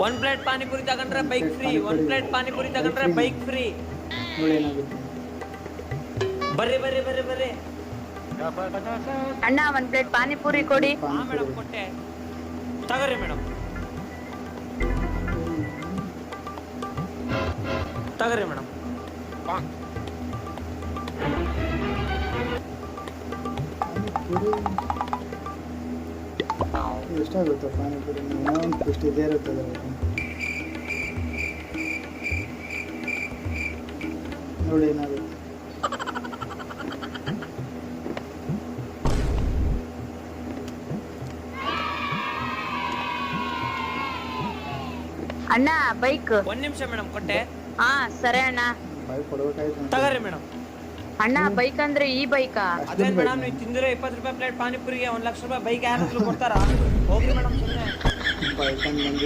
1 plate panipuri ತಗೊಂಡ್ರೆ bike free. 1 plate panipuri ತಗೊಂಡ್ರೆ bike free. ನೋಡಿ ಏನಾಗುತ್ತೆ. ಬರ್ರಿ ಬರ್ರಿ ಬರ್ರಿ ಬರ್ರಿ. ಅಣ್ಣ 1 ಪ್ಲೇಟ್ ಪಾನಿಪುರಿ ಕೊಡಿ. ಹಾ ಮೇಡಮ್ ಕೊಟ್ಟೆ. ತಗೋರಿ ಮೇಡಮ್. ತಗೋರಿ ಮೇಡಮ್. ಎಷ್ಟಾಗುತ್ತೆ ಪಾನಿಪುರಿ? ಒಂದು ಇಷ್ಟು ಇದೇ ಇರುತ್ತದೆ. ನೋಡಿ ಏನಾಗುತ್ತೆ. ಅಣ್ಣ ಬೈಕ್. 1 ನಿಮಿಷ ಮೇಡಮ್ ಕೊಟ್ಟೆ. ಹಾ ಸರಿ ಅಣ್ಣ. ಬೈಕ್ ಕೊಡ್ಬೇಕಾಯ್ತು. ತಗೋರಿ ಮೇಡಮ್. ಅಣ್ಣ ಬೈಕ್ ಅಂದ್ರೆ ಈ ಬೈಕಾ? ಅದೇ ಮೇಡಮ್, ನೀವು ತಿಂದಿರೋ 20 ರೂಪಾಯಿ ಪ್ಲೇಟ್ ಪಾನಿಪುರಿಗೆ 1 ಲಕ್ಷ ರೂಪಾಯಿ ಬೈಕ್ ಯಾರು ಕೊಡ್ತಾರಾ? ಹೋಗ್ರಿ ಮೇಡಮ್ ಸುಮ್ಮನೆ. ಬೈಕ್ ಅಂದ್ರೆ